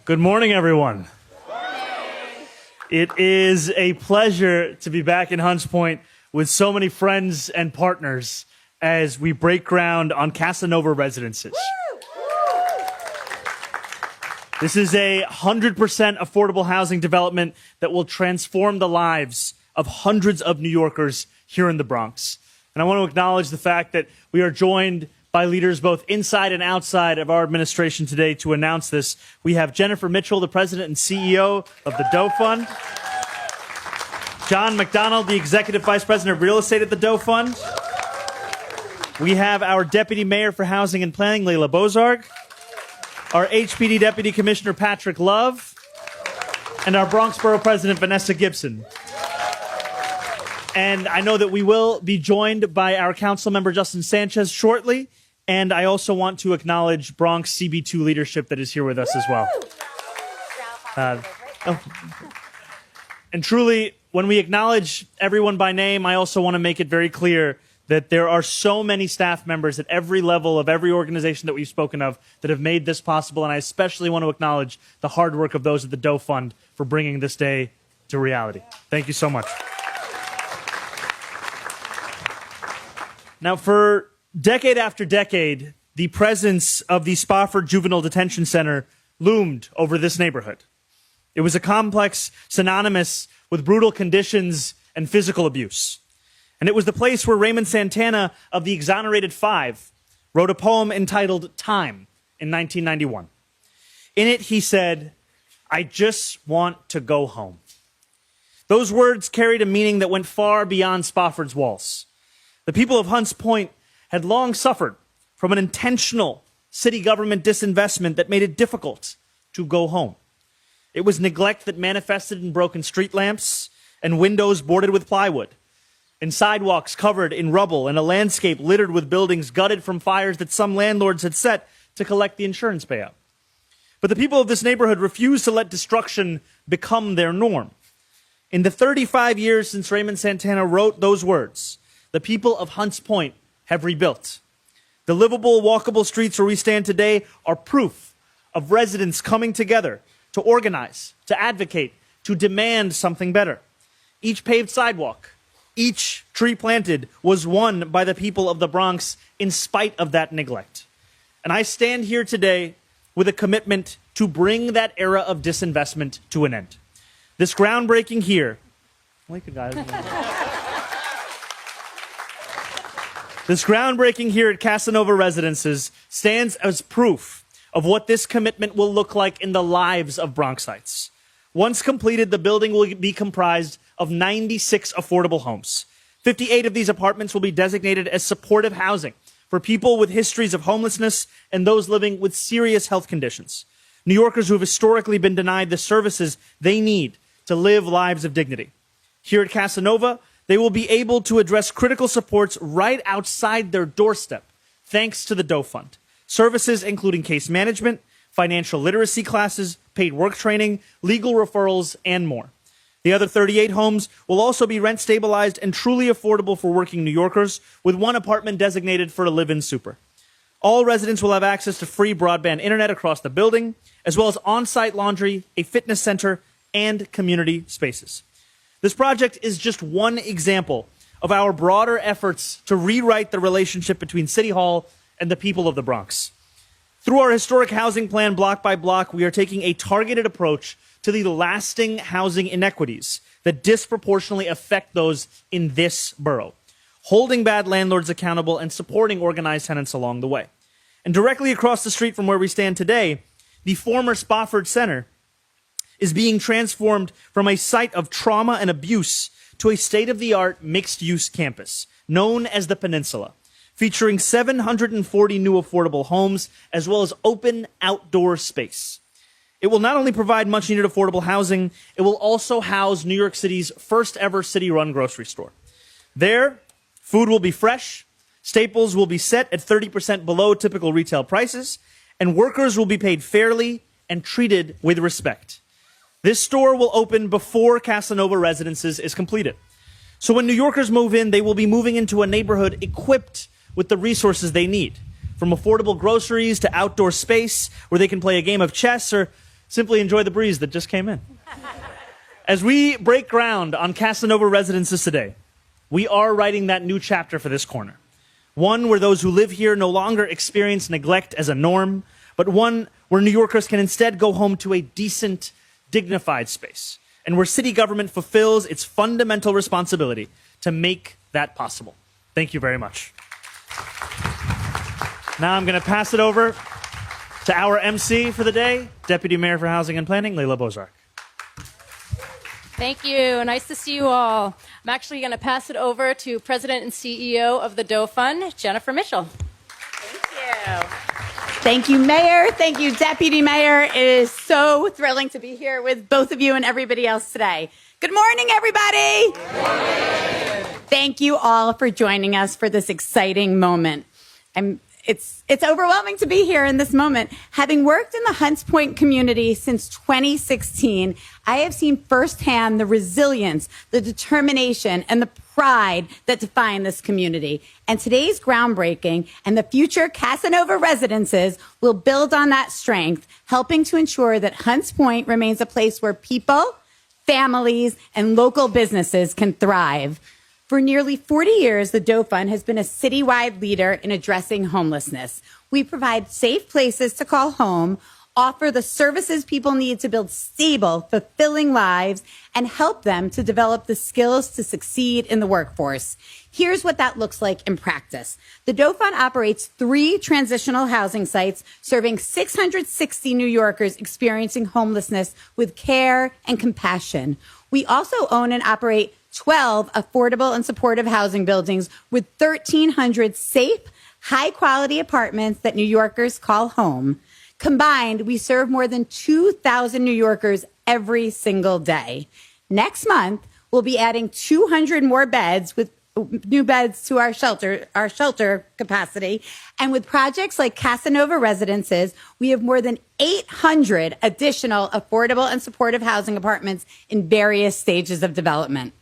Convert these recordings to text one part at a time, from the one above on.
Good morning, everyone. It is a pleasure to be back in Hunts Point with so many friends and partners as we break ground on Kasanova Residences. This is a 100% affordable housing development that will transform the lives of hundreds of New Yorkers here in the Bronx. And I want to acknowledge the fact that we are joined by leaders both inside and outside of our administration today to announce this. We have Jennifer Mitchell, the president and CEO of the Doe Fund. John McDonald, the executive vice president of real estate at the Doe Fund. We have our deputy mayor for housing and planning, Leila Bozarg. Our HPD deputy commissioner, Patrick Love. And our Bronx borough president, Vanessa Gibson. And I know that we will be joined by our council member, Justin Sanchez, shortly. And I also want to acknowledge Bronx CB2 leadership that is here with us as well. And truly, when we acknowledge everyone by name, I also want to make it very clear that there are so many staff members at every level of every organization that we've spoken of that have made this possible. And I especially want to acknowledge the hard work of those at the Doe Fund for bringing this day to reality. Thank you so much. Now, for decade after decade, the presence of the Spofford Juvenile Detention Center loomed over this neighborhood. It was a complex synonymous with brutal conditions and physical abuse. And it was the place where Raymond Santana of the Exonerated Five wrote a poem entitled Time in 1991. In it, he said, "I just want to go home." Those words carried a meaning that went far beyond Spofford's walls. The people of Hunts Point had long suffered from an intentional city government disinvestment that made it difficult to go home. It was neglect that manifested in broken street lamps and windows boarded with plywood, in sidewalks covered in rubble, and a landscape littered with buildings gutted from fires that some landlords had set to collect the insurance payout. But the people of this neighborhood refused to let destruction become their norm. In the 35 years since Raymond Santana wrote those words, the people of Hunts Point have rebuilt. The livable, walkable streets where we stand today are proof of residents coming together to organize, to advocate, to demand something better. Each paved sidewalk, each tree planted was won by the people of the Bronx in spite of that neglect. And I stand here today with a commitment to bring that era of disinvestment to an end. This groundbreaking here, This groundbreaking here at Kasanova Residences stands as proof of what this commitment will look like in the lives of Bronxites. Once completed, the building will be comprised of 96 affordable homes. 58 of these apartments will be designated as supportive housing for people with histories of homelessness and those living with serious health conditions. New Yorkers who have historically been denied the services they need to live lives of dignity. Here at Kasanova, they will be able to address critical supports right outside their doorstep, thanks to the Doe Fund. Services including case management, financial literacy classes, paid work training, legal referrals, and more. The other 38 homes will also be rent stabilized and truly affordable for working New Yorkers, with one apartment designated for a live-in super. All residents will have access to free broadband internet across the building, as well as on-site laundry, a fitness center, and community spaces. This project is just one example of our broader efforts to rewrite the relationship between City Hall and the people of the Bronx. Through our historic housing plan block by block, we are taking a targeted approach to the lasting housing inequities that disproportionately affect those in this borough, holding bad landlords accountable and supporting organized tenants along the way. And directly across the street from where we stand today, the former Spofford Center is being transformed from a site of trauma and abuse to a state-of-the-art mixed-use campus known as the Peninsula, featuring 740 new affordable homes as well as open outdoor space. It will not only provide much-needed affordable housing, it will also house New York City's first-ever city-run grocery store. There, food will be fresh, staples will be set at 30% below typical retail prices, and workers will be paid fairly and treated with respect. This store will open before Kasanova Residences is completed. So when New Yorkers move in, they will be moving into a neighborhood equipped with the resources they need, from affordable groceries to outdoor space where they can play a game of chess or simply enjoy the breeze that just came in. As we break ground on Kasanova Residences today, we are writing that new chapter for this corner. One where those who live here no longer experience neglect as a norm, but one where New Yorkers can instead go home to a decent, dignified space, and where city government fulfills its fundamental responsibility to make that possible. Thank you very much. Now I'm going to pass it over to our MC for the day, Deputy Mayor for Housing and Planning, Layla Bozark. Thank you. Nice to see you all. I'm actually going to pass it over to President and CEO of the Doe Fund, Jennifer Mitchell. Thank you. Thank you, Mayor. Thank you, Deputy Mayor. It is so thrilling to be here with both of you and everybody else today. Good morning, everybody. Good morning. Thank you all for joining us for this exciting moment. It's overwhelming to be here in this moment. Having worked in the Hunts Point community since 2016, I have seen firsthand the resilience, the determination, and the pride that define this community. And today's groundbreaking and the future Kasanova Residences will build on that strength, helping to ensure that Hunts Point remains a place where people, families, and local businesses can thrive. For nearly 40 years, the Doe Fund has been a citywide leader in addressing homelessness. We provide safe places to call home, offer the services people need to build stable, fulfilling lives, and help them to develop the skills to succeed in the workforce. Here's what that looks like in practice. The Doe Fund operates 3 transitional housing sites, serving 660 New Yorkers experiencing homelessness with care and compassion. We also own and operate 12 affordable and supportive housing buildings with 1,300 safe, high-quality apartments that New Yorkers call home. Combined, we serve more than 2,000 New Yorkers every single day. Next month, we'll be adding 200 more beds with new beds to our shelter capacity. And with projects like Kasanova Residences, we have more than 800 additional affordable and supportive housing apartments in various stages of development.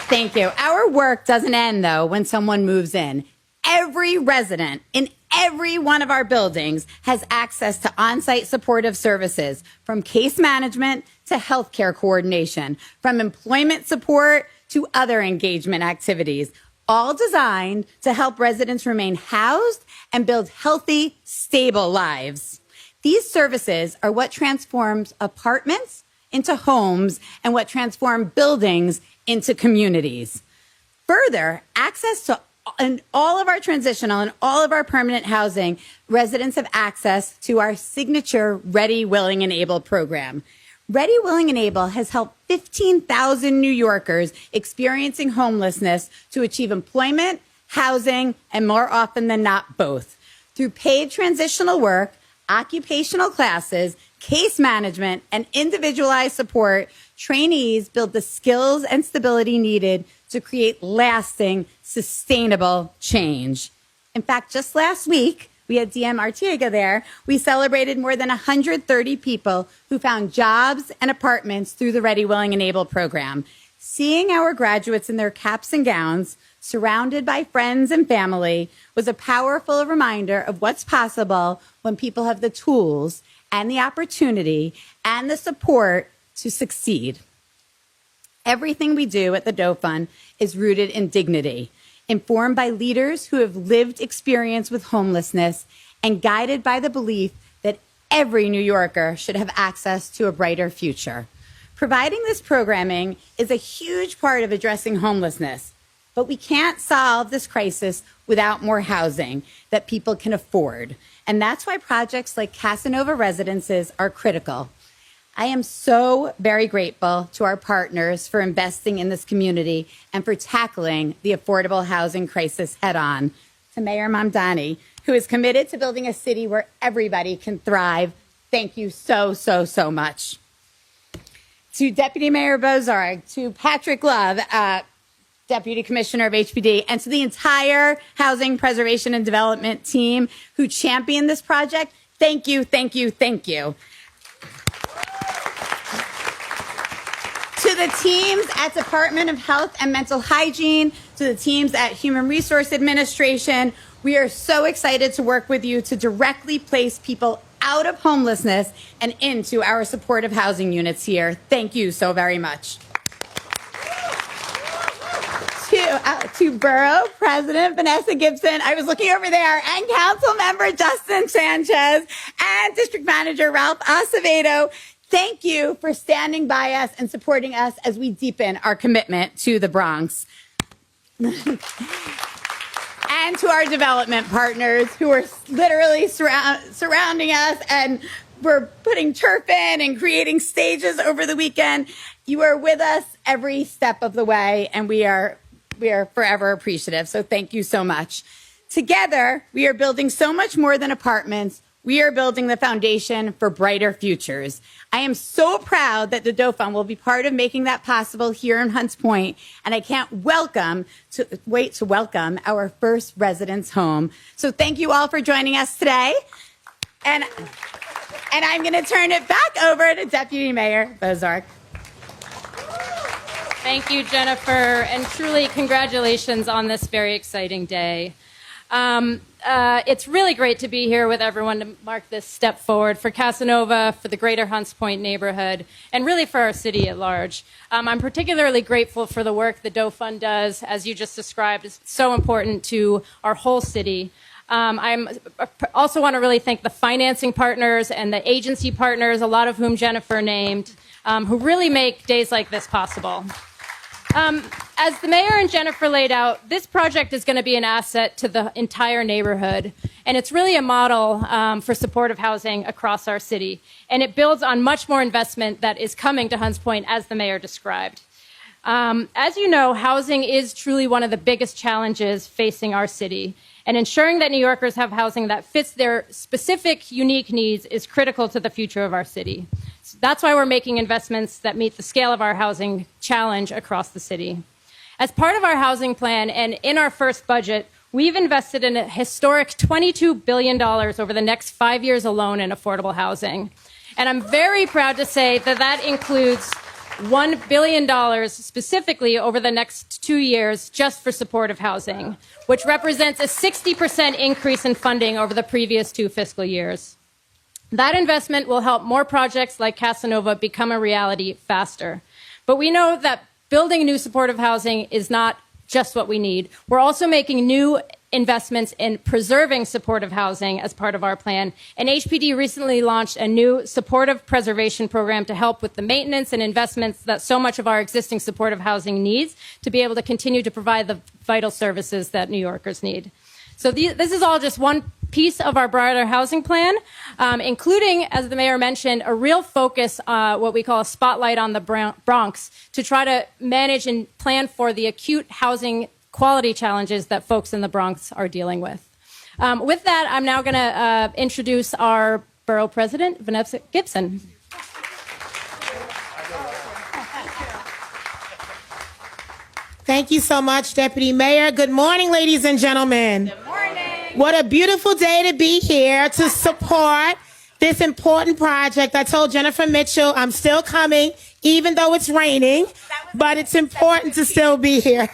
Thank you. Our work doesn't end, though, when someone moves in. Every resident in every one of our buildings has access to on-site supportive services, from case management to healthcare coordination, from employment support to other engagement activities, all designed to help residents remain housed and build healthy, stable lives. These services are what transforms apartments into homes and what transform buildings into communities. Further, access to all of our transitional and all of our permanent housing, residents have access to our signature Ready, Willing, and Able program. Ready, Willing, and Able has helped 15,000 New Yorkers experiencing homelessness to achieve employment, housing, and more often than not, both. Through paid transitional work, occupational classes, case management, and individualized support, trainees build the skills and stability needed to create lasting, sustainable change. In fact, just last week, we had DM Artiega there. We celebrated more than 130 people who found jobs and apartments through the Ready, Willing, and Able program. Seeing our graduates in their caps and gowns, surrounded by friends and family, was a powerful reminder of what's possible when people have the tools and the opportunity and the support to succeed. Everything we do at the Doe Fund is rooted in dignity, informed by leaders who have lived experience with homelessness and guided by the belief that every New Yorker should have access to a brighter future. Providing this programming is a huge part of addressing homelessness, but we can't solve this crisis without more housing that people can afford. And that's why projects like Kasanova Residences are critical. I am so very grateful to our partners for investing in this community and for tackling the affordable housing crisis head on. To Mayor Mamdani, who is committed to building a city where everybody can thrive. Thank you so, so, so much. To Deputy Mayor Bozark, to Patrick Love, Deputy Commissioner of HPD, and to the entire Housing Preservation and Development team who championed this project, thank you, thank you, thank you. To the teams at Department of Health and Mental Hygiene, to the teams at Human Resource Administration, We are so excited to work with you to directly place people out of homelessness and into our supportive housing units here. Thank you so very much. To Borough President Vanessa Gibson, I was looking over there, and Council Member Justin Sanchez, and District Manager Ralph Acevedo. Thank you for standing by us and supporting us as we deepen our commitment to the Bronx. And to our development partners who are literally surrounding us, and we're putting turf in and creating stages over the weekend. You are with us every step of the way, and we are forever appreciative. So thank you so much. Together, we are building so much more than apartments. We are building the foundation for brighter futures. I am so proud that the Doe Fund will be part of making that possible here in Hunts Point, and I can't wait to welcome our first residents home. So thank you all for joining us today. And I'm going to turn it back over to Deputy Mayor Bozark. Thank you, Jennifer, and truly congratulations on this very exciting day. It's really great to be here with everyone to mark this step forward for Kasanova, for the greater Hunts Point neighborhood, and really for our city at large. I'm particularly grateful for the work the Doe Fund does, as you just described. It's so important to our whole city. I also want to really thank the financing partners and the agency partners, a lot of whom Jennifer named, who really make days like this possible. As the mayor and Jennifer laid out, this project is going to be an asset to the entire neighborhood, and it's really a model for supportive housing across our city. And it builds on much more investment that is coming to Hunts Point, as the mayor described. As you know, housing is truly one of the biggest challenges facing our city, and ensuring that New Yorkers have housing that fits their specific, unique needs is critical to the future of our city. That's why we're making investments that meet the scale of our housing challenge across the city. As part of our housing plan and in our first budget, we've invested in a historic $22 billion over the next 5 years alone in affordable housing. And I'm very proud to say that that includes $1 billion specifically over the next 2 years just for supportive housing, which represents a 60% increase in funding over the previous 2 fiscal years. That investment will help more projects like Kasanova become a reality faster. But we know that building new supportive housing is not just what we need. We're also making new investments in preserving supportive housing as part of our plan. And HPD recently launched a new supportive preservation program to help with the maintenance and investments that so much of our existing supportive housing needs to be able to continue to provide the vital services that New Yorkers need. So this is all just one piece of our broader housing plan, including, as the mayor mentioned, a real focus, what we call a spotlight on the Bronx, to try to manage and plan for the acute housing quality challenges that folks in the Bronx are dealing with. With that, I'm now going to introduce our borough president, Vanessa Gibson. Thank you so much, Deputy Mayor. Good morning, ladies and gentlemen. Good morning. What a beautiful day to be here to support this important project. I told Jennifer Mitchell I'm still coming, even though it's raining, but it's important to still be here.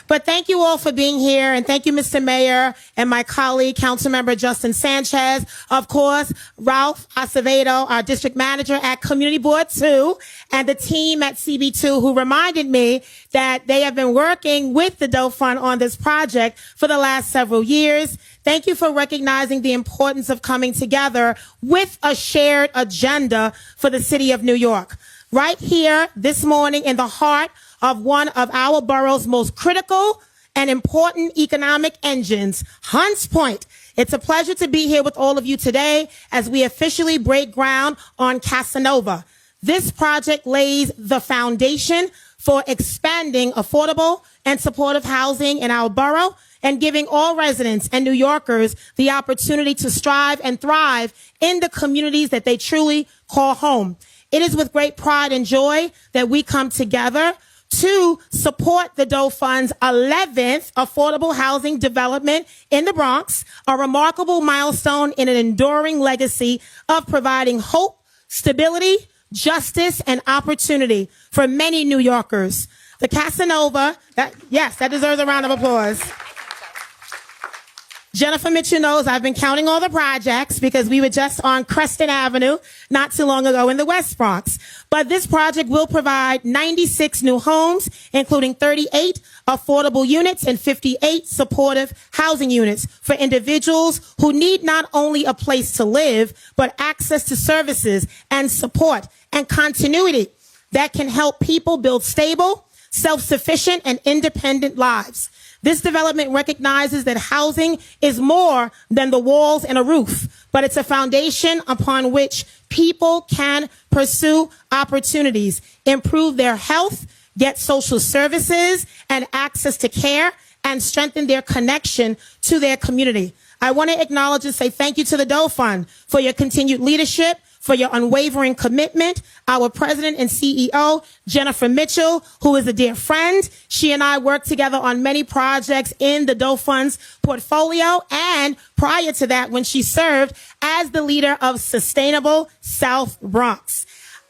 But thank you all for being here, and thank you, Mr. Mayor, and my colleague, Councilmember Justin Sanchez, of course, Ralph Acevedo, our district manager at Community Board 2, and the team at CB2 who reminded me that they have been working with the Doe Fund on this project for the last several years. Thank you for recognizing the importance of coming together with a shared agenda for the city of New York. Right here this morning in the heart of one of our borough's most critical and important economic engines, Hunts Point. It's a pleasure to be here with all of you today as we officially break ground on Kasanova. This project lays the foundation for expanding affordable and supportive housing in our borough and giving all residents and New Yorkers the opportunity to strive and thrive in the communities that they truly call home. It is with great pride and joy that we come together to support the Doe Fund's 11th affordable housing development in the Bronx, a remarkable milestone in an enduring legacy of providing hope, stability, justice, and opportunity for many New Yorkers. The Kasanova, that deserves a round of applause. Jennifer Mitchell knows I've been counting all the projects because we were just on Creston Avenue not too long ago in the West Bronx. But this project will provide 96 new homes, including 38 affordable units and 58 supportive housing units for individuals who need not only a place to live, but access to services and support and continuity that can help people build stable, self-sufficient, and independent lives. This development recognizes that housing is more than the walls and a roof, but it's a foundation upon which people can pursue opportunities, improve their health, get social services and access to care, and strengthen their connection to their community. I want to acknowledge and say thank you to the Doe Fund for your continued leadership, for your unwavering commitment. Our president and CEO, Jennifer Mitchell, who is a dear friend. She and I worked together on many projects in the Doe Fund's portfolio, and prior to that, when she served as the leader of Sustainable South Bronx.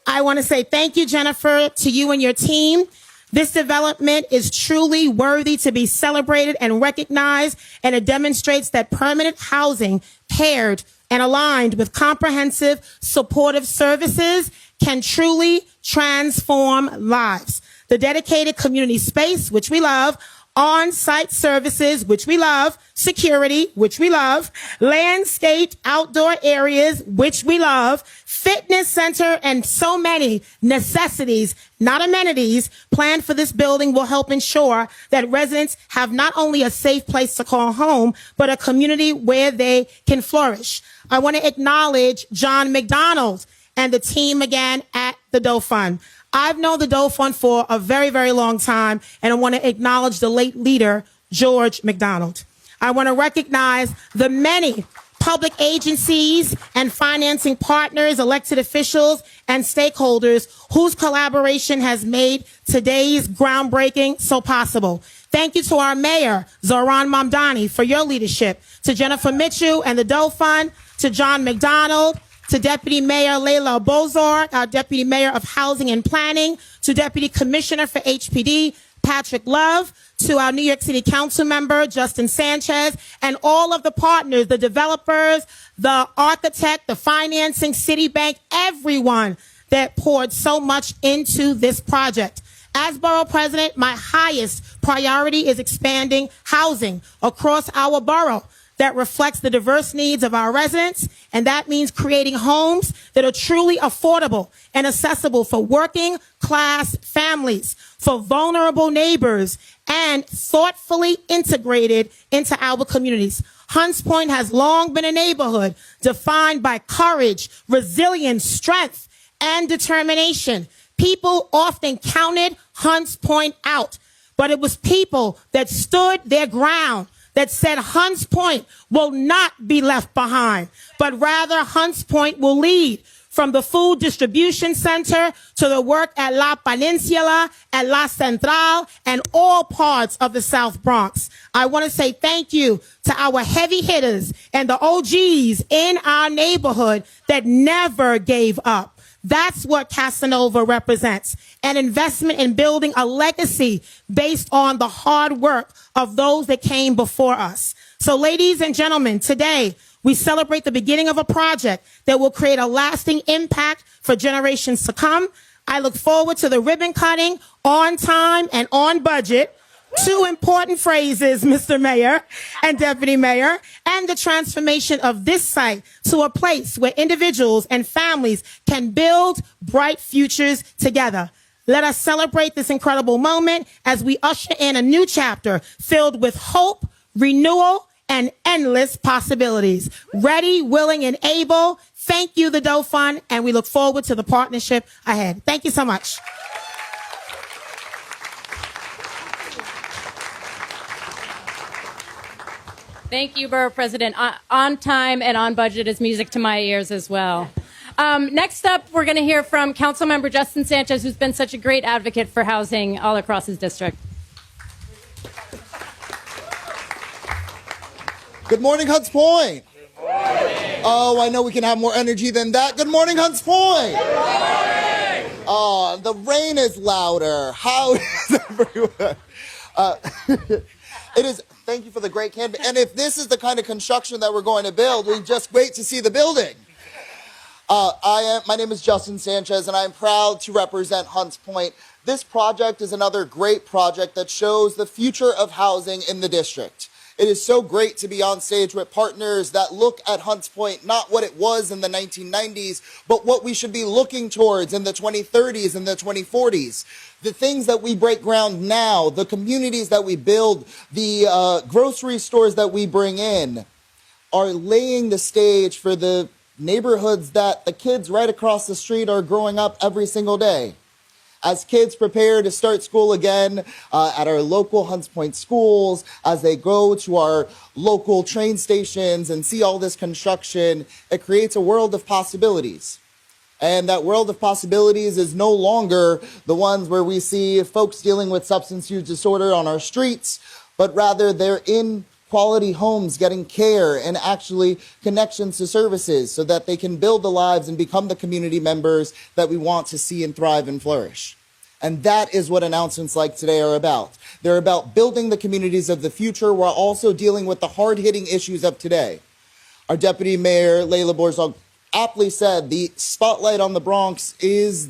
I want to say thank you, Jennifer, to you and your team. This development is truly worthy to be celebrated and recognized, and it demonstrates that permanent housing paired and aligned with comprehensive supportive services can truly transform lives. The dedicated community space, which we love, on-site services, which we love, security, which we love, landscaped outdoor areas, which we love, fitness center, and so many necessities, not amenities, planned for this building will help ensure that residents have not only a safe place to call home, but a community where they can flourish. I want to acknowledge John McDonald and the team again at the Doe Fund. I've known the Doe Fund for a very, very long time, and I want to acknowledge the late leader, George McDonald. I want to recognize the many public agencies and financing partners, elected officials, and stakeholders whose collaboration has made today's groundbreaking so possible. Thank you to our mayor, Zohran Mamdani, for your leadership, to Jennifer Mitchell and the Doe Fund, to John McDonald, to Deputy Mayor Layla Bozorg, our Deputy Mayor of Housing and Planning, to Deputy Commissioner for HPD, Patrick Love, to our New York City Council member, Justin Sanchez, and all of the partners, the developers, the architect, the financing, Citibank, everyone that poured so much into this project. As Borough President, my highest priority is expanding housing across our borough that reflects the diverse needs of our residents, and that means creating homes that are truly affordable and accessible for working class families, for vulnerable neighbors, and thoughtfully integrated into our communities. Hunts Point has long been a neighborhood defined by courage, resilience, strength, and determination. People often counted Hunts Point out, but it was people that stood their ground, that said Hunts Point will not be left behind, but rather Hunts Point will lead, from the food distribution center to the work at La Peninsula, at La Central, and all parts of the South Bronx. I want to say thank you to our heavy hitters and the OGs in our neighborhood that never gave up. That's what Kasanova represents, an investment in building a legacy based on the hard work of those that came before us. So, ladies and gentlemen, today we celebrate the beginning of a project that will create a lasting impact for generations to come. I look forward to the ribbon cutting on time and on budget. Two important phrases, Mr. Mayor and Deputy Mayor, and the transformation of this site to a place where individuals and families can build bright futures together. Let us celebrate this incredible moment as we usher in a new chapter filled with hope, renewal, and endless possibilities. Ready, willing, and able. Thank you, the Doe Fund, and we look forward to the partnership ahead. Thank you so much. Thank you, Borough President. On time and on budget is music to my ears as well. Next up, we're going to hear from Councilmember Justin Sanchez, who's been such a great advocate for housing all across his district. Good morning, Hunts Point. Good morning. Oh, I know we can have more energy than that. Good morning, Hunts Point. Good morning. Oh, the rain is louder. How is everyone? It is. Thank you for the great canvas. And if this is the kind of construction that we're going to build, we just wait to see the building. My name is Justin Sanchez, and I'm proud to represent Hunts Point. This project is another great project that shows the future of housing in the district. It is so great to be on stage with partners that look at Hunts Point, not what it was in the 1990s, but what we should be looking towards in the 2030s and the 2040s. The things that we break ground now, the communities that we build, the grocery stores that we bring in are laying the stage for the neighborhoods that the kids right across the street are growing up every single day. As kids prepare to start school again at our local Hunts Point schools, as they go to our local train stations and see all this construction, it creates a world of possibilities. And that world of possibilities is no longer the ones where we see folks dealing with substance use disorder on our streets, but rather they're in quality homes getting care and actually connections to services so that they can build the lives and become the community members that we want to see and thrive and flourish. And that is what announcements like today are about. They're about building the communities of the future while also dealing with the hard-hitting issues of today. Our Deputy Mayor, Layla Borzog, aptly said the spotlight on the Bronx is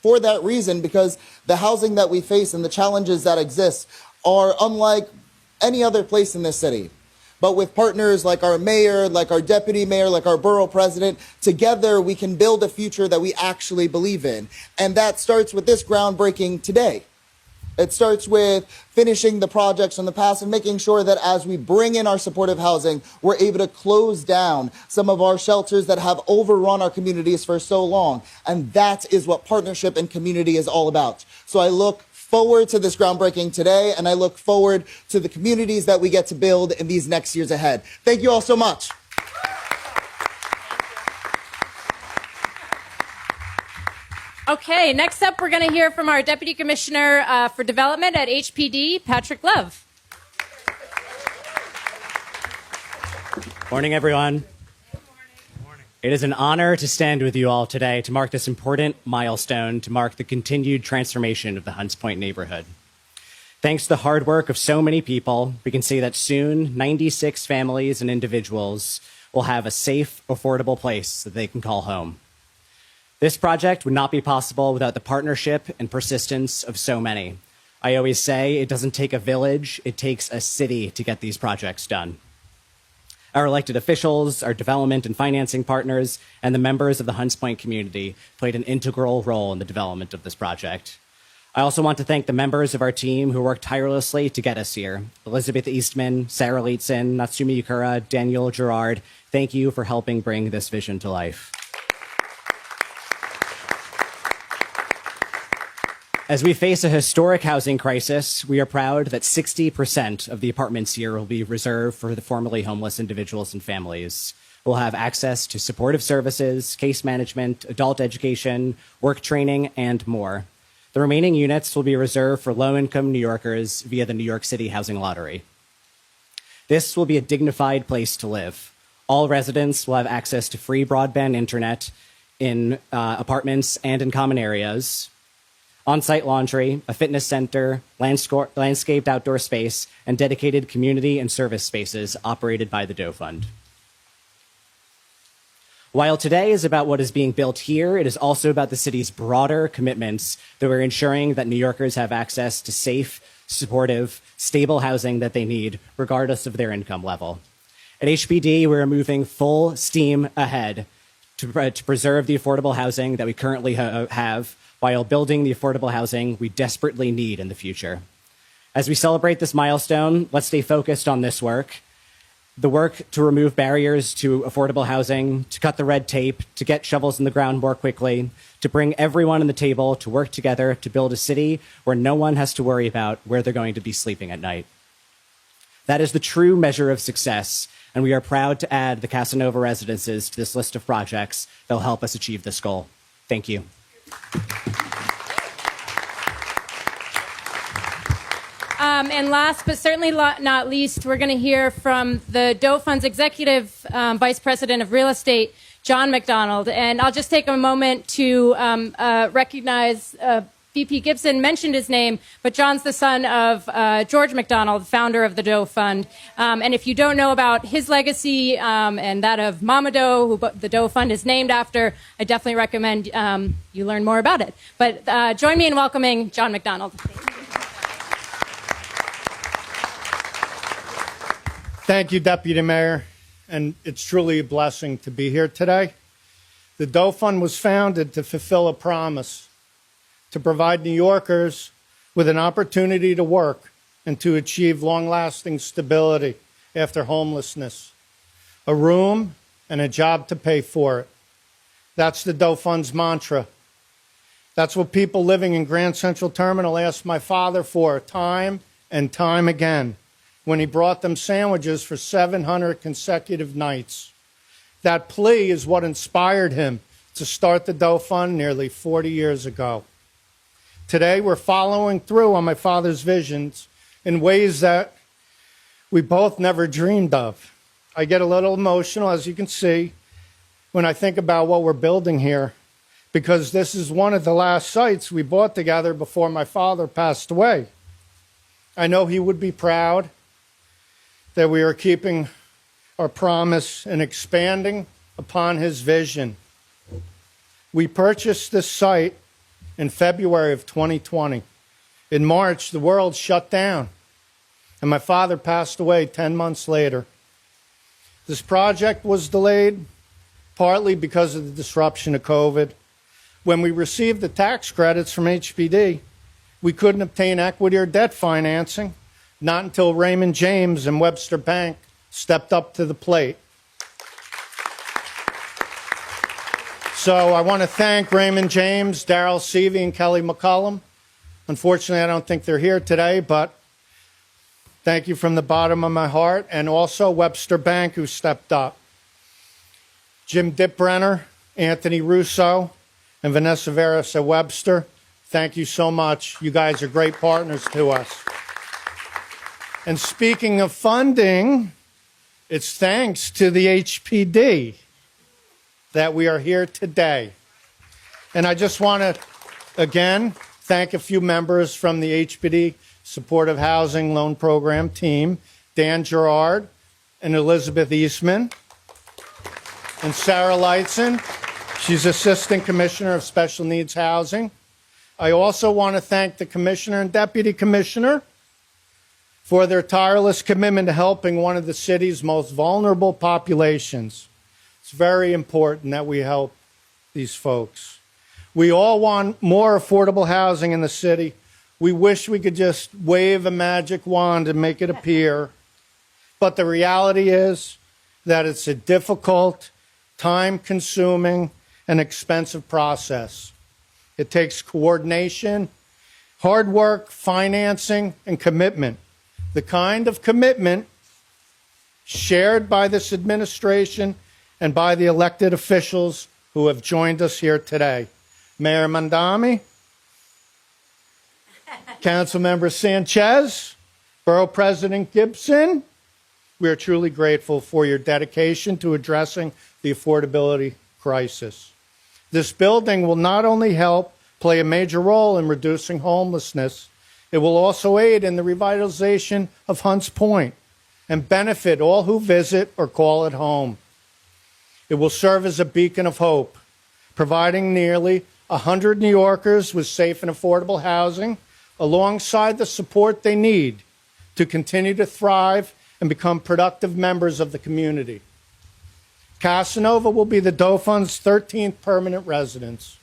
for that reason, because the housing that we face and the challenges that exist are unlike any other place in this city. But with partners like our mayor, like our deputy mayor, like our borough president, together we can build a future that we actually believe in. And that starts with this groundbreaking today. It starts with finishing the projects from the past and making sure that as we bring in our supportive housing, we're able to close down some of our shelters that have overrun our communities for so long. And that is what partnership and community is all about. So I look forward to this groundbreaking today, and I look forward to the communities that we get to build in these next years ahead. Thank you all so much. Okay, next up, we're going to hear from our Deputy Commissioner for Development at HPD, Patrick Love. Morning, everyone. It is an honor to stand with you all today to mark this important milestone, to mark the continued transformation of the Hunts Point neighborhood. Thanks to the hard work of so many people, we can say that soon 96 families and individuals will have a safe, affordable place that they can call home. This project would not be possible without the partnership and persistence of so many. I always say it doesn't take a village, it takes a city to get these projects done. Our elected officials, our development and financing partners, and the members of the Hunts Point community played an integral role in the development of this project. I also want to thank the members of our team who worked tirelessly to get us here. Elizabeth Eastman, Sarah Leitzen, Natsumi Yukura, Daniel Gerard, thank you for helping bring this vision to life. As we face a historic housing crisis, we are proud that 60% of the apartments here will be reserved for the formerly homeless individuals and families. We'll have access to supportive services, case management, adult education, work training, and more. The remaining units will be reserved for low-income New Yorkers via the New York City Housing Lottery. This will be a dignified place to live. All residents will have access to free broadband internet in apartments and in common areas, on-site laundry, a fitness center, landscaped outdoor space, and dedicated community and service spaces operated by the Doe Fund. While today is about what is being built here, it is also about the city's broader commitments that we're ensuring that New Yorkers have access to safe, supportive, stable housing that they need, regardless of their income level. At HPD, we're moving full steam ahead to preserve the affordable housing that we currently have, while building the affordable housing we desperately need in the future. As we celebrate this milestone, let's stay focused on this work. The work to remove barriers to affordable housing, to cut the red tape, to get shovels in the ground more quickly, to bring everyone on the table to work together to build a city where no one has to worry about where they're going to be sleeping at night. That is the true measure of success, and we are proud to add the Kasanova Residences to this list of projects that will help us achieve this goal. Thank you. And last but certainly not least, we're going to hear from the Doe Fund's Executive Vice President of Real Estate, John McDonald. And I'll just take a moment to recognize VP Gibson mentioned his name, but John's the son of George McDonald, founder of the Doe Fund. And if you don't know about his legacy and that of Mama Doe, who the Doe Fund is named after, I definitely recommend you learn more about it. But join me in welcoming John McDonald. Thank you, Deputy Mayor, and it's truly a blessing to be here today. The Doe Fund was founded to fulfill a promise, to provide New Yorkers with an opportunity to work and to achieve long-lasting stability after homelessness, a room and a job to pay for it. That's the Doe Fund's mantra. That's what people living in Grand Central Terminal asked my father for time and time again when he brought them sandwiches for 700 consecutive nights. That plea is what inspired him to start the Doe Fund nearly 40 years ago. Today, we're following through on my father's visions in ways that we both never dreamed of. I get a little emotional, as you can see, when I think about what we're building here, because this is one of the last sites we bought together before my father passed away. I know he would be proud that we are keeping our promise and expanding upon his vision. We purchased this site in February of 2020. In March, the world shut down, and my father passed away 10 months later. This project was delayed partly because of the disruption of COVID. When we received the tax credits from HPD, we couldn't obtain equity or debt financing, not until Raymond James and Webster Bank stepped up to the plate. So I want to thank Raymond James, Darrell Seavey, and Kelly McCollum. Unfortunately, I don't think they're here today, but thank you from the bottom of my heart. And also Webster Bank, who stepped up. Jim Dipbrenner, Anthony Russo, and Vanessa Veras at Webster, thank you so much. You guys are great partners to us. And speaking of funding, it's thanks to the HPD that we are here today. And I just want to, again, thank a few members from the HPD Supportive Housing Loan Program team, Dan Gerard and Elizabeth Eastman, and Sarah Lightson. She's Assistant Commissioner of Special Needs Housing. I also want to thank the Commissioner and Deputy Commissioner for their tireless commitment to helping one of the city's most vulnerable populations. It's very important that we help these folks. We all want more affordable housing in the city. We wish we could just wave a magic wand and make it appear. But the reality is that it's a difficult, time-consuming, and expensive process. It takes coordination, hard work, financing, and commitment. The kind of commitment shared by this administration and by the elected officials who have joined us here today. Mayor Mamdani, Councilmember Sanchez, Borough President Gibson, we are truly grateful for your dedication to addressing the affordability crisis. This building will not only help play a major role in reducing homelessness, it will also aid in the revitalization of Hunts Point and benefit all who visit or call it home. It will serve as a beacon of hope, providing nearly 100 New Yorkers with safe and affordable housing, alongside the support they need to continue to thrive and become productive members of the community. Kasanova will be the Doe Fund's 13th permanent residence,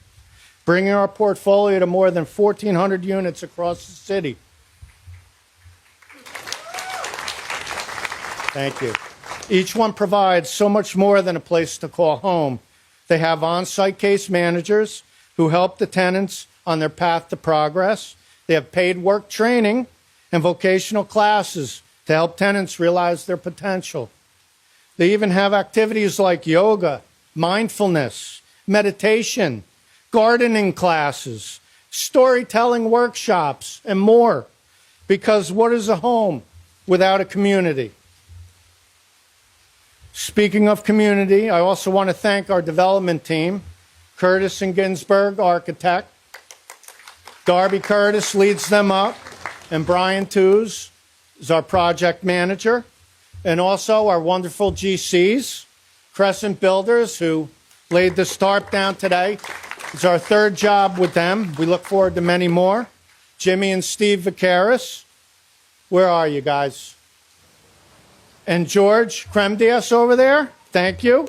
bringing our portfolio to more than 1,400 units across the city. Thank you. Each one provides so much more than a place to call home. They have on-site case managers who help the tenants on their path to progress. They have paid work training and vocational classes to help tenants realize their potential. They even have activities like yoga, mindfulness, meditation, gardening classes, storytelling workshops, and more. Because what is a home without a community? Speaking of community, I also want to thank our development team, Curtis and Ginsberg, architect, Darby Curtis leads them up, and Brian Tews is our project manager, and also our wonderful GCs, Crescent Builders, who laid the start down today. It's our third job with them. We look forward to many more. Jimmy and Steve Vacaris. Where are you guys? And George Kremdias over there. Thank you.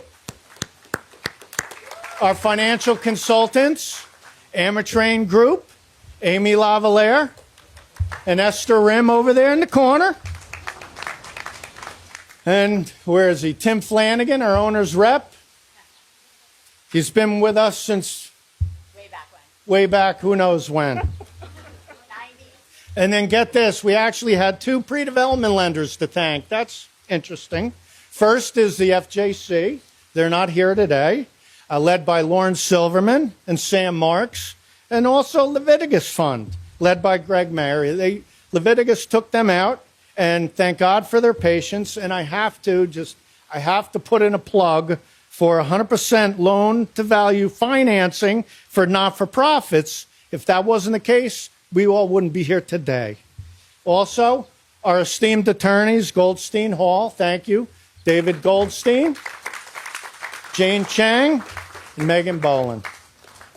Our financial consultants, Amatrain Group, Amy Lavalier, and Esther Rim over there in the corner. And where is he? Tim Flanagan, our owner's rep. He's been with us since way back, who knows when. And then get this, we actually had two pre-development lenders to thank. That's interesting. First is the FJC. They're not here today. Led by Lauren Silverman and Sam Marks, and also Leviticus Fund, led by Greg Mayer. Leviticus took them out, and thank God for their patience. And I have to put in a plug for 100% loan-to-value financing for not-for-profits. If that wasn't the case, we all wouldn't be here today. Also, our esteemed attorneys, Goldstein Hall, thank you, David Goldstein, Jane Chang, and Megan Boland.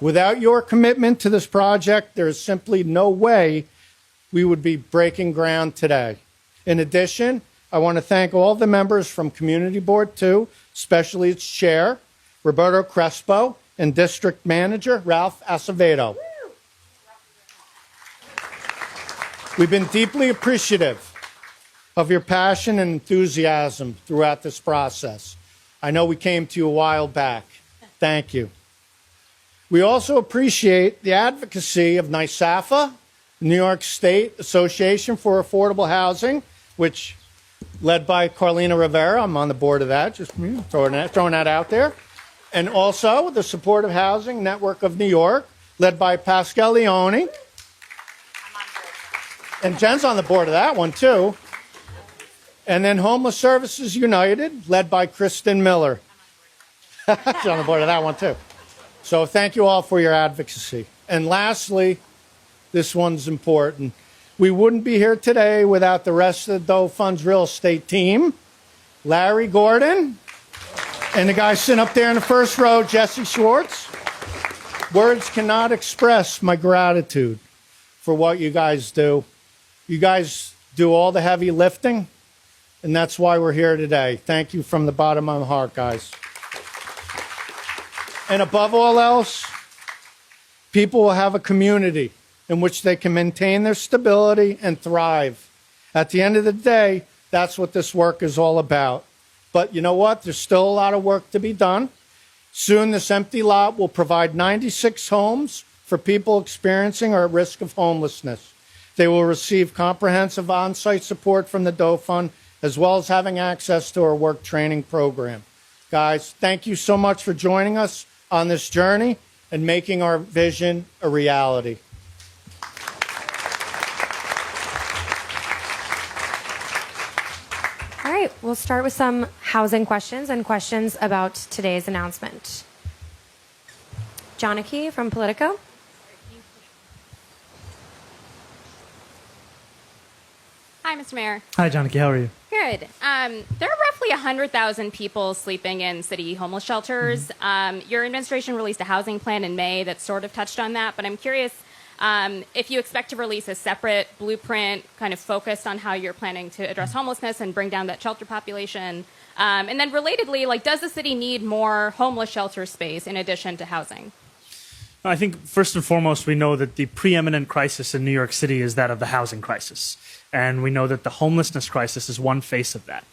Without your commitment to this project, there is simply no way we would be breaking ground today. In addition, I want to thank all the members from Community Board 2, especially its chair, Roberto Crespo, and District Manager, Ralph Acevedo. We've been deeply appreciative of your passion and enthusiasm throughout this process. I know we came to you a while back. Thank you. We also appreciate the advocacy of NYSAFA, New York State Association for Affordable Housing, which led by Carlina Rivera. I'm on the board of that, just throwing that out there. And also the Supportive Housing Network of New York, led by Pascal Leone. And Jen's on the board of that one, too. And then Homeless Services United, led by Kristen Miller. She's on the board of that one, too. So thank you all for your advocacy. And lastly, this one's important. We wouldn't be here today without the rest of the Doe Funds real estate team. Larry Gordon, and the guy sitting up there in the first row, Jesse Schwartz. Words cannot express my gratitude for what you guys do. You guys do all the heavy lifting, and that's why we're here today. Thank you from the bottom of my heart, guys. And above all else, people will have a community in which they can maintain their stability and thrive. At the end of the day, that's what this work is all about. But you know what? There's still a lot of work to be done. Soon, this empty lot will provide 96 homes for people experiencing or at risk of homelessness. They will receive comprehensive on-site support from the Doe Fund, as well as having access to our work training program. Guys, thank you so much for joining us on this journey and making our vision a reality. All right, we'll start with some housing questions and questions about today's announcement. Janaki from Politico. Hi, Mr. Mayor. Hi, Janaki. How are you? Good. There are roughly 100,000 people sleeping in city homeless shelters. Your administration released a housing plan in May that sort of touched on that, but I'm curious if you expect to release a separate blueprint kind of focused on how you're planning to address homelessness and bring down that shelter population. And then relatedly, like, does the city need more homeless shelter space in addition to housing? I think first and foremost, we know that the preeminent crisis in New York City is that of the housing crisis. And we know that the homelessness crisis is one face of that.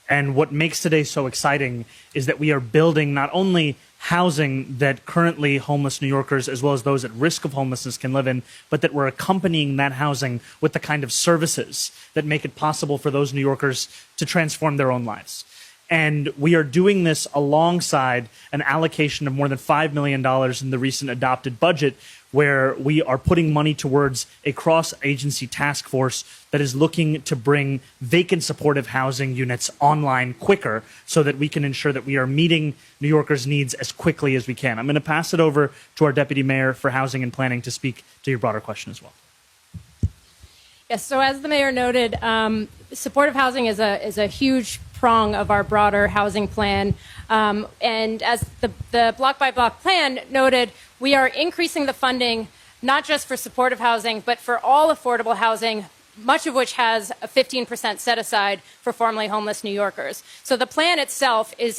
And what makes today so exciting is that we are building not only housing that currently homeless New Yorkers, as well as those at risk of homelessness, can live in, but that we're accompanying that housing with the kind of services that make it possible for those New Yorkers to transform their own lives. And we are doing this alongside an allocation of more than $5 million in the recent adopted budget, where we are putting money towards a cross-agency task force that is looking to bring vacant supportive housing units online quicker so that we can ensure that we are meeting New Yorkers' needs as quickly as we can. I'm going to pass it over to our Deputy Mayor for Housing and Planning to speak to your broader question as well. Yes, so as the mayor noted, supportive housing is a huge prong of our broader housing plan. And as the block-by-block plan noted, we are increasing the funding not just for supportive housing, but for all affordable housing, much of which has a 15% set aside for formerly homeless New Yorkers. So the plan itself is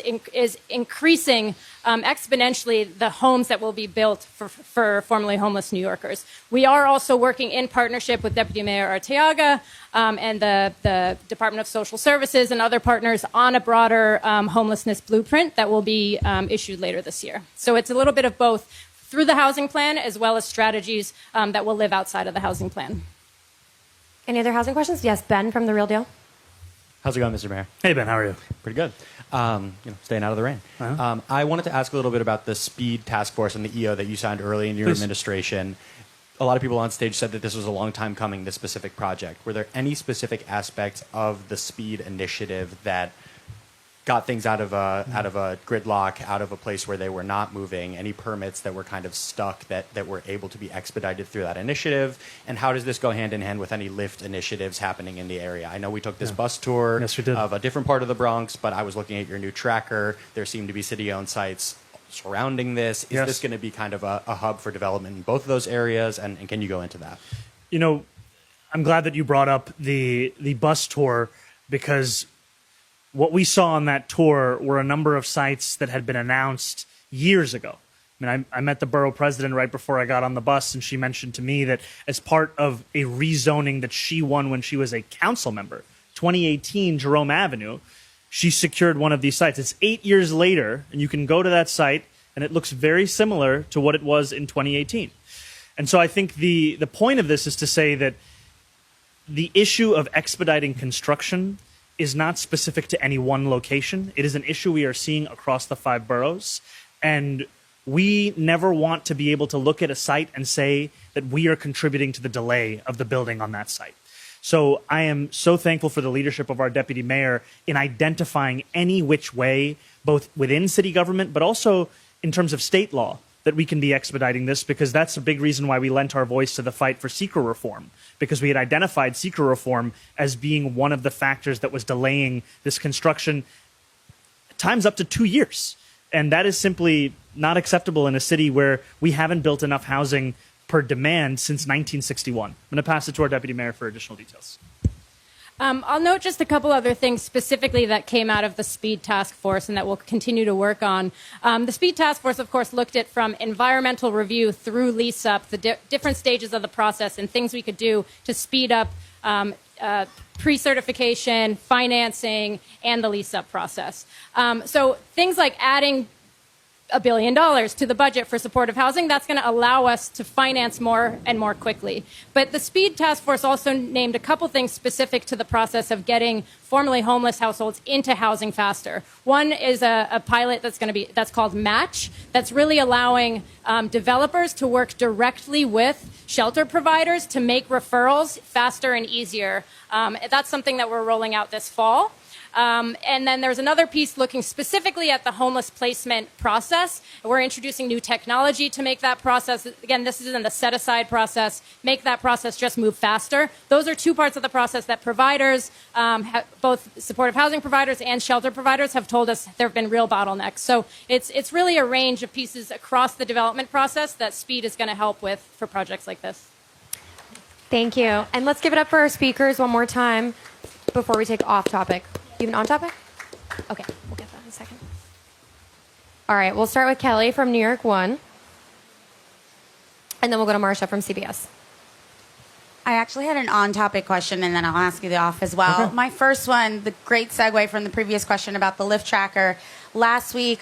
increasing exponentially the homes that will be built for formerly homeless New Yorkers. We are also working in partnership with Deputy Mayor Arteaga and the Department of Social Services and other partners on a broader homelessness blueprint that will be issued later this year. So it's a little bit of both through the housing plan as well as strategies that will live outside of the housing plan. Any other housing questions? Yes, Ben from The Real Deal. How's it going, Mr. Mayor? Hey, Ben, how are you? Pretty good. Staying out of the rain. I wanted to ask a little bit about the speed task force and the EO that you signed early in your administration. A lot of people on stage said that this was a long time coming, this specific project. Were there any specific aspects of the speed initiative that got things out of a gridlock, out of a place where they were not moving? Any permits that were kind of stuck that were able to be expedited through that initiative? And how does this go hand in hand with any lift initiatives happening in the area? I know we took this bus tour of a different part of the Bronx, but I was looking at your new tracker. There seem to be city-owned sites surrounding this. Is this going to be kind of a hub for development in both of those areas? And can you go into that? You know, I'm glad that you brought up the bus tour, because what we saw on that tour were a number of sites that had been announced years ago. I mean, I met the borough president right before I got on the bus, and she mentioned to me that as part of a rezoning that she won when she was a council member, 2018 Jerome Avenue, she secured one of these sites. It's 8 years later, and you can go to that site, and it looks very similar to what it was in 2018. And so I think the point of this is to say that the issue of expediting construction is not specific to any one location. It is an issue we are seeing across the 5 boroughs. And we never want to be able to look at a site and say that we are contributing to the delay of the building on that site. So I am so thankful for the leadership of our deputy mayor in identifying any which way, both within city government, but also in terms of state law, that we can be expediting this, because that's a big reason why we lent our voice to the fight for SECRA reform, because we had identified SECRA reform as being one of the factors that was delaying this construction times up to 2 years. And that is simply not acceptable in a city where we haven't built enough housing per demand since 1961. I'm going to pass it to our deputy mayor for additional details. I'll note just a couple other things specifically that came out of the Speed Task Force and that we'll continue to work on. The Speed Task Force, of course, looked at from environmental review through lease up, the different stages of the process and things we could do to speed up pre-certification, financing, and the lease up process. So things like adding $1 billion to the budget for supportive housing, that's going to allow us to finance more and more quickly. But the Speed Task Force also named a couple things specific to the process of getting formerly homeless households into housing faster. One is a pilot that's called Match, that's really allowing developers to work directly with shelter providers to make referrals faster and easier. That's something that we're rolling out this fall. And then there's another piece looking specifically at the homeless placement process. We're introducing new technology to make that process, again, this is in the set-aside process, make that process just move faster. Those are two parts of the process that providers, both supportive housing providers and shelter providers, have told us there have been real bottlenecks. So it's really a range of pieces across the development process that Speed is going to help with for projects like this. Thank you. And let's give it up for our speakers one more time before we take off topic. You have an on topic? Okay, we'll get that in a second. All right, we'll start with Kelly from New York 1. And then we'll go to Marsha from CBS. I actually had an on-topic question, and then I'll ask you the off as well. Okay. My first one, the great segue from the previous question about the lift tracker. Last week,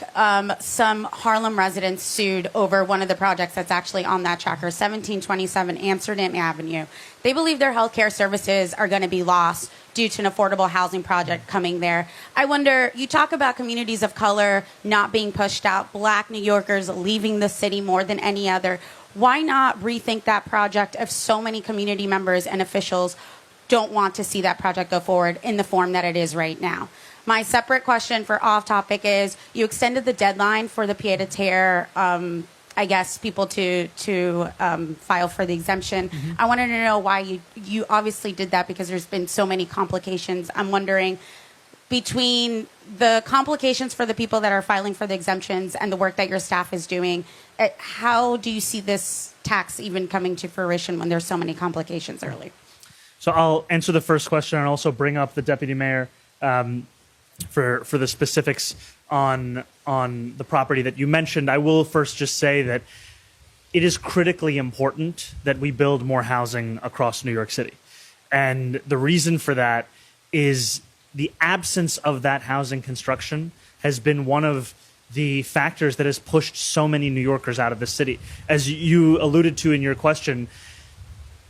some Harlem residents sued over one of the projects that's actually on that tracker, 1727 Amsterdam Avenue. They believe their healthcare services are going to be lost due to an affordable housing project coming there. I wonder, you talk about communities of color not being pushed out, Black New Yorkers leaving the city more than any other. Why not rethink that project if so many community members and officials don't want to see that project go forward in the form that it is right now? My separate question for off topic is, you extended the deadline for the pied-à-terre, I guess, people to file for the exemption. I wanted to know why you obviously did that, because there's been so many complications. I'm wondering, between the complications for the people that are filing for the exemptions and the work that your staff is doing, how do you see this tax even coming to fruition when there's so many complications early? So I'll answer the first question and also bring up the deputy mayor for the specifics on the property that you mentioned. I will first just say that it is critically important that we build more housing across New York City. And the reason for that is the absence of that housing construction has been one of the factors that has pushed so many New Yorkers out of the city. As you alluded to in your question,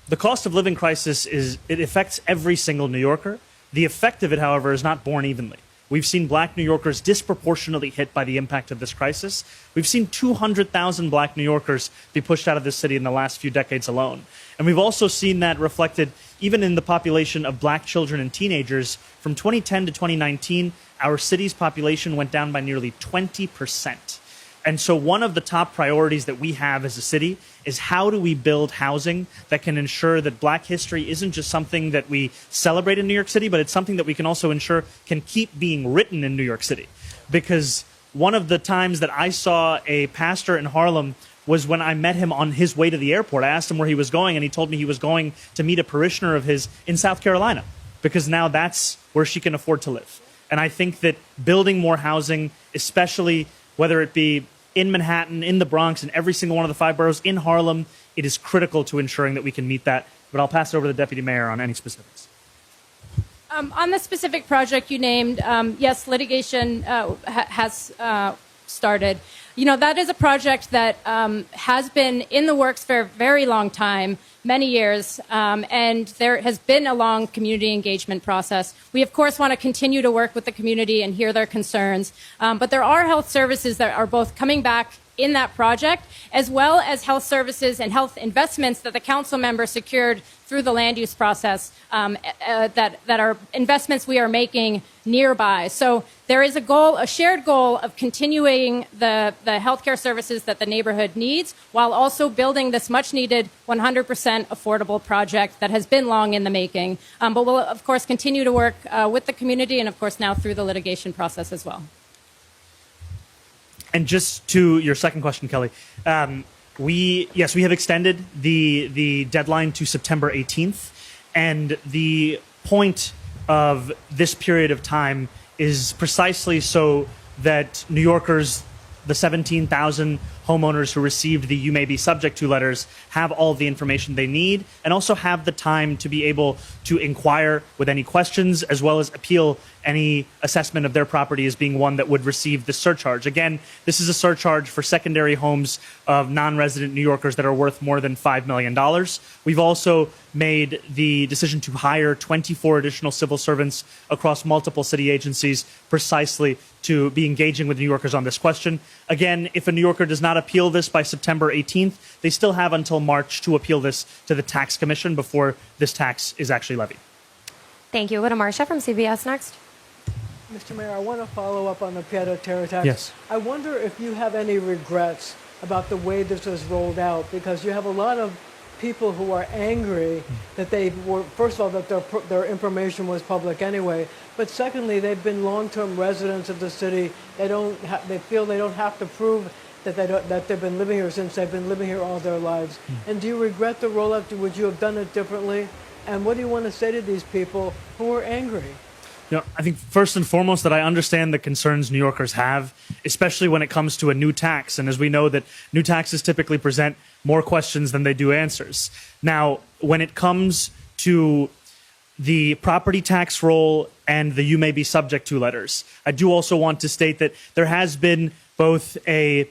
the cost of living crisis it affects every single New Yorker. The effect of it, however, is not borne evenly. We've seen Black New Yorkers disproportionately hit by the impact of this crisis. We've seen 200,000 Black New Yorkers be pushed out of this city in the last few decades alone. And we've also seen that reflected even in the population of Black children and teenagers. From 2010 to 2019, our city's population went down by nearly 20%. And so one of the top priorities that we have as a city is, how do we build housing that can ensure that Black history isn't just something that we celebrate in New York City, but it's something that we can also ensure can keep being written in New York City. Because one of the times that I saw a pastor in Harlem was when I met him on his way to the airport. I asked him where he was going, and he told me he was going to meet a parishioner of his in South Carolina, because now that's where she can afford to live. And I think that building more housing, especially whether it be in Manhattan, in the Bronx, in every single one of the 5 boroughs, in Harlem, it is critical to ensuring that we can meet that. But I'll pass it over to the deputy mayor on any specifics. On the specific project you named, yes, litigation has started. You know, that is a project that has been in the works for a very long time, many years, and there has been a long community engagement process. We, of course, want to continue to work with the community and hear their concerns, but there are health services that are both coming back in that project, as well as health services and health investments that the council member secured through the land use process, that are investments we are making nearby. So there is a shared goal of continuing the healthcare services that the neighborhood needs, while also building this much needed 100% affordable project that has been long in the making. But we'll, of course, continue to work with the community, and of course now through the litigation process as well. And just to your second question, Kelly, we have extended the deadline to September 18th, and the point of this period of time is precisely so that New Yorkers, the 17,000 homeowners who received the "you may be subject to" letters, have all the information they need, and also have the time to be able to inquire with any questions, as well as appeal any assessment of their property as being one that would receive the surcharge. Again, this is a surcharge for secondary homes of non-resident New Yorkers that are worth more than $5 million. We've also made the decision to hire 24 additional civil servants across multiple city agencies precisely to be engaging with New Yorkers on this question. Again, if a New Yorker does not appeal this by September 18th, they still have until March to appeal this to the tax commission before this tax is actually levied. Thank you. We'll go to Marcia from CBS next. Mr. Mayor, I want to follow up on the pied-à-terre tax. Yes. I wonder if you have any regrets about the way this was rolled out, because you have a lot of people who are angry that they were, first of all, that their information was public anyway, but secondly, they've been long-term residents of the city. They feel they don't have to prove that they've been living here since they've been living here all their lives. And do you regret the rollout? Would you have done it differently? And what do you want to say to these people who are angry? You know, I think first and foremost that I understand the concerns New Yorkers have, especially when it comes to a new tax. And as we know that new taxes typically present more questions than they do answers. Now, when it comes to the property tax roll and the you may be subject to letters. I do also want to state that there has been both a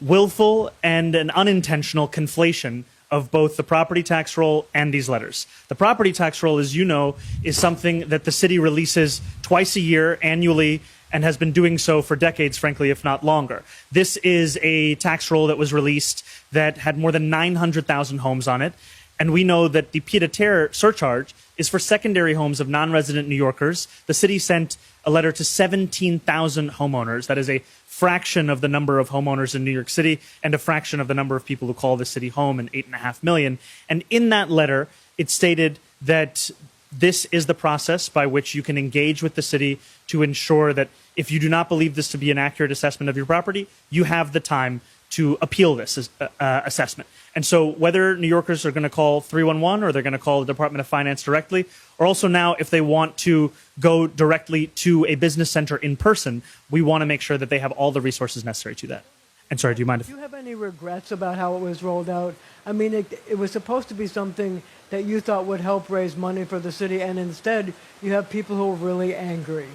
willful and an unintentional conflation of both the property tax roll and these letters. The property tax roll, as you know, is something that the city releases twice a year annually and has been doing so for decades, frankly, if not longer. This is a tax roll that was released that had more than 900,000 homes on it. And we know that the pied-à-terre surcharge is for secondary homes of non-resident New Yorkers. The city sent a letter to 17,000 homeowners. That is a fraction of the number of homeowners in New York City and a fraction of the number of people who call the city home, and 8.5 million. And in that letter, it stated that this is the process by which you can engage with the city to ensure that if you do not believe this to be an accurate assessment of your property, you have the time to appeal this assessment. And so whether New Yorkers are going to call 311 or they're going to call the Department of Finance directly, or also now if they want to go directly to a business center in person, we want to make sure that they have all the resources necessary to that. And sorry, do you mind if... Do you have any regrets about how it was rolled out? I mean, it was supposed to be something that you thought would help raise money for the city, and instead you have people who are really angry.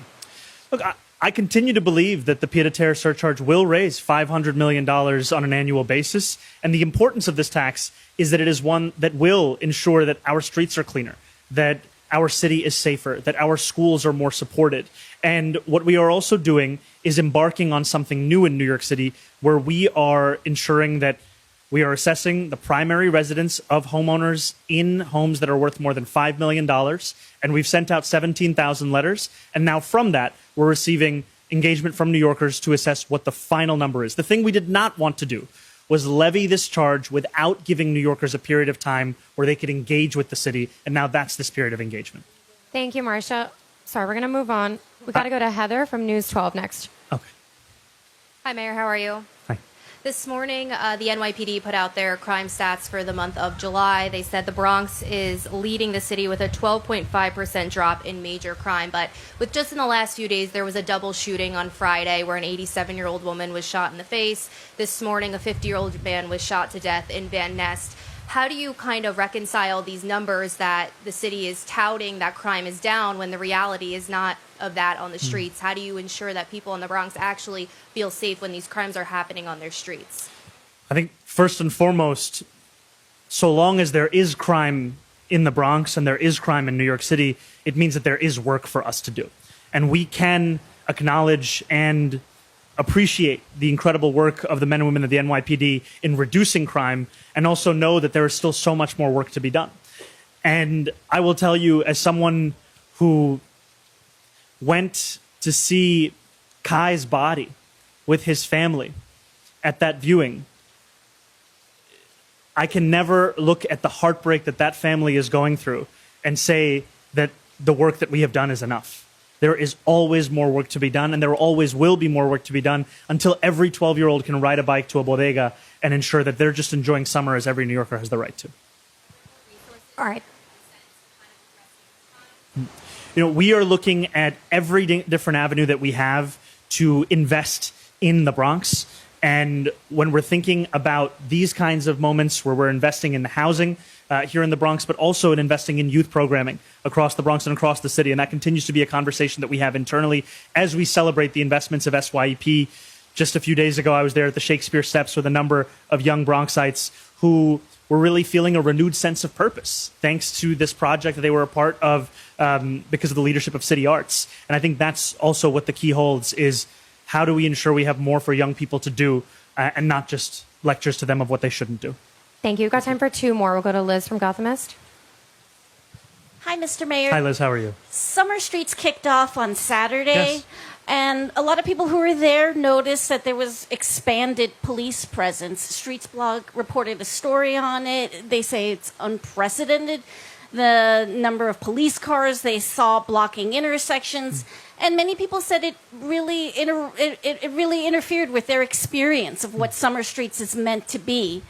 Look, I continue to believe that the pied-à-terre surcharge will raise $500 million on an annual basis. And the importance of this tax is that it is one that will ensure that our streets are cleaner, that our city is safer, that our schools are more supported. And what we are also doing is embarking on something new in New York City, where we are ensuring that we are assessing the primary residence of homeowners in homes that are worth more than $5 million. And we've sent out 17,000 letters. And now from that, we're receiving engagement from New Yorkers to assess what the final number is. The thing we did not want to do was levy this charge without giving New Yorkers a period of time where they could engage with the city. And now that's this period of engagement. Thank you, Marcia. Sorry, we're going to move on. We got to go to Heather from News 12 next. Okay. Hi, Mayor. How are you? Hi. This morning, the NYPD put out their crime stats for the month of July. They said the Bronx is leading the city with a 12.5% drop in major crime. But with just in the last few days, there was a double shooting on Friday where an 87-year-old woman was shot in the face. This morning, a 50-year-old man was shot to death in Van Nest. How do you kind of reconcile these numbers that the city is touting that crime is down when the reality is not of that on the streets? How do you ensure that people in the Bronx actually feel safe when these crimes are happening on their streets? I think first and foremost, so long as there is crime in the Bronx and there is crime in New York City, it means that there is work for us to do. And we can acknowledge and appreciate the incredible work of the men and women of the NYPD in reducing crime, and also know that there is still so much more work to be done. And I will tell you, as someone who went to see Kai's body with his family at that viewing, I can never look at the heartbreak that that family is going through and say that the work that we have done is enough. There is always more work to be done, and there always will be more work to be done until every 12-year-old can ride a bike to a bodega and ensure that they're just enjoying summer as every New Yorker has the right to. All right. You know, we are looking at every different avenue that we have to invest in the Bronx. And when we're thinking about these kinds of moments where we're investing in the housing here in the Bronx, but also in investing in youth programming across the Bronx and across the city. And that continues to be a conversation that we have internally as we celebrate the investments of SYEP. Just a few days ago, I was there at the Shakespeare Steps with a number of young Bronxites who were really feeling a renewed sense of purpose thanks to this project that they were a part of because of the leadership of City Arts. And I think that's also what the key holds is how do we ensure we have more for young people to do and not just lectures to them of what they shouldn't do. Thank you. We've got time for two more. We'll go to Liz from Gothamist. Hi, Mr. Mayor. Hi, Liz. How are you? Summer Streets kicked off on Saturday, Yes. and a lot of people who were there noticed that there was expanded police presence. Streets Blog reported a story on it. They say it's unprecedented, the number of police cars they saw blocking intersections. And many people said it really interfered with their experience of what Summer Streets is meant to be.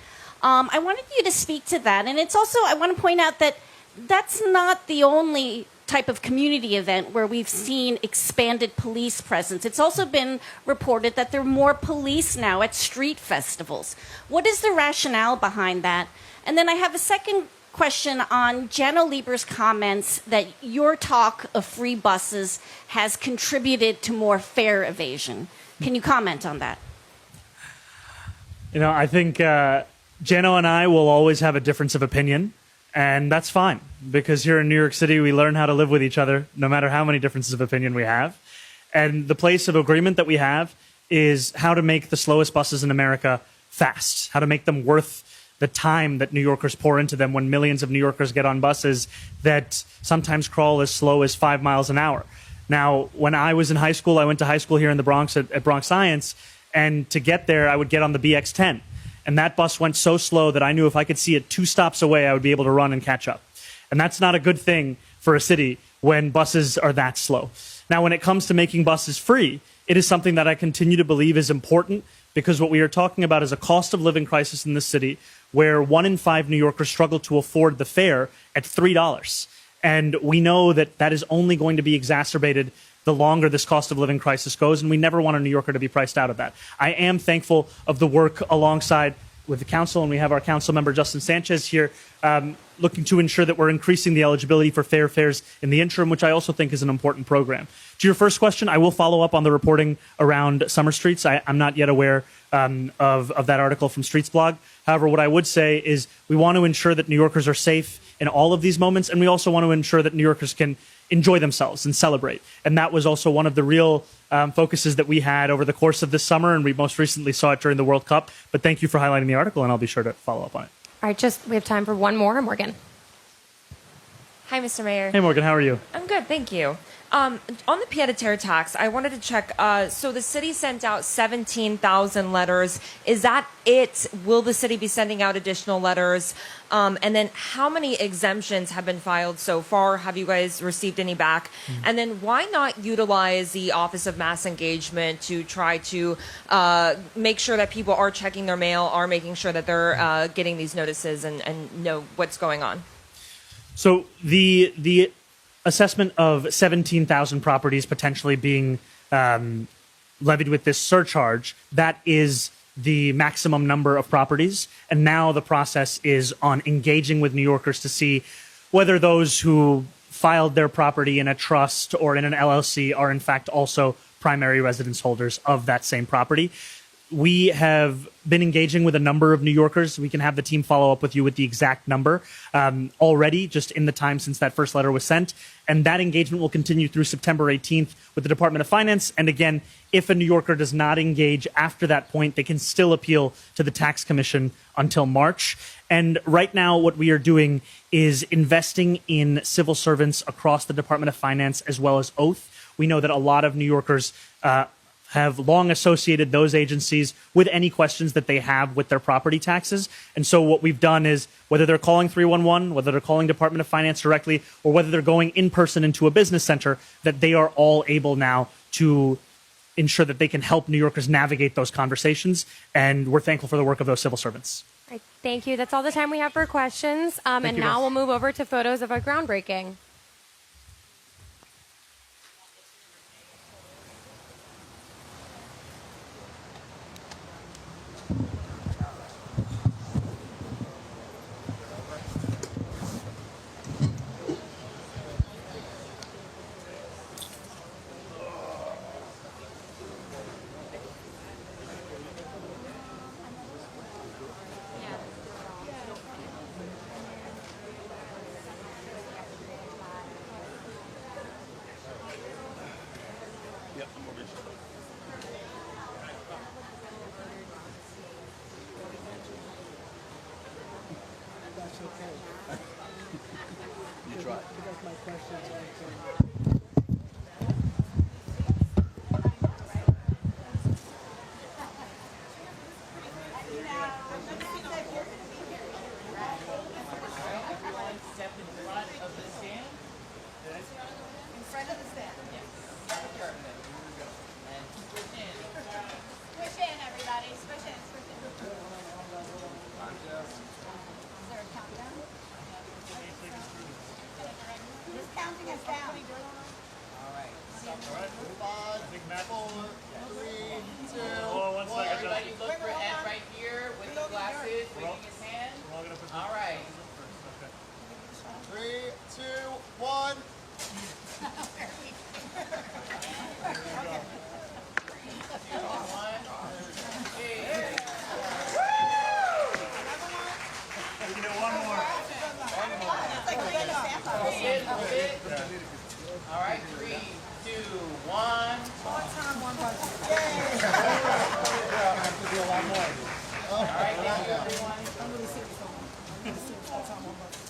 I wanted you to speak to that. And it's also, I want to point out that that's not the only type of community event where we've seen expanded police presence. It's also been reported that there are more police now at street festivals. What is the rationale behind that? And then I have a second question on Jenna Lieber's comments that your talk of free buses has contributed to more fare evasion. Can you comment on that? You know, I think Jano and I will always have a difference of opinion, and that's fine, because here in New York City, we learn how to live with each other, no matter how many differences of opinion we have. And the place of agreement that we have is how to make the slowest buses in America fast, how to make them worth the time that New Yorkers pour into them when millions of New Yorkers get on buses that sometimes crawl as slow as 5 miles an hour. Now, when I was in high school, I went to high school here in the Bronx at Bronx Science, and to get there, I would get on the BX10. And that bus went so slow that I knew if I could see it 2 stops away, I would be able to run and catch up. And that's not a good thing for a city when buses are that slow. Now, when it comes to making buses free, it is something that I continue to believe is important, because what we are talking about is a cost of living crisis in this city where 1 in 5 New Yorkers struggle to afford the fare at $3. And we know that that is only going to be exacerbated the longer this cost of living crisis goes, and we never want a New Yorker to be priced out of that. I am thankful of the work alongside with the council, and we have our council member Justin Sanchez here looking to ensure that we're increasing the eligibility for fair fares in the interim, which I also think is an important program. To your first question, I will follow up on the reporting around summer streets. I'm not yet aware of that article from Streets Blog. However, what I would say is we want to ensure that New Yorkers are safe in all of these moments, and we also want to ensure that New Yorkers can enjoy themselves and celebrate. And that was also one of the real focuses that we had over the course of this summer, and we most recently saw it during the World Cup. But thank you for highlighting the article, and I'll be sure to follow up on it. All right, we have time for one more. Morgan. Hi, Mr. Mayor. Hey, Morgan, how are you? I'm good, thank you. On the pied-à-terre tax, I wanted to check. So the city sent out 17,000 letters. Is that it? Will the city be sending out additional letters? And then how many exemptions have been filed so far? Have you guys received any back? And then why not utilize the Office of Mass Engagement to try to make sure that people are checking their mail, are making sure that they're getting these notices and know what's going on? So the assessment of 17,000 properties potentially being levied with this surcharge, that is the maximum number of properties. And now the process is on engaging with New Yorkers to see whether those who filed their property in a trust or in an LLC are in fact also primary residence holders of that same property. We have been engaging with a number of New Yorkers. We can have the team follow up with you with the exact number already, just in the time since that first letter was sent. And that engagement will continue through September 18th with the Department of Finance. And again, if a New Yorker does not engage after that point, they can still appeal to the Tax Commission until March. And right now, what we are doing is investing in civil servants across the Department of Finance as well as Oath. We know that a lot of New Yorkers have long associated those agencies with any questions that they have with their property taxes. And so what we've done is, whether they're calling 311, whether they're calling Department of Finance directly, or whether they're going in person into a business center, that they are all able now to ensure that they can help New Yorkers navigate those conversations. And we're thankful for the work of those civil servants. All right, thank you. That's all the time we have for questions. And now we'll move over to photos of our groundbreaking. All right. can do one more. All right, 3, 2, 1. One time, one button. Have to do a lot more. All right, thank you, everyone. I'm really serious. I'm really serious. One time, one button.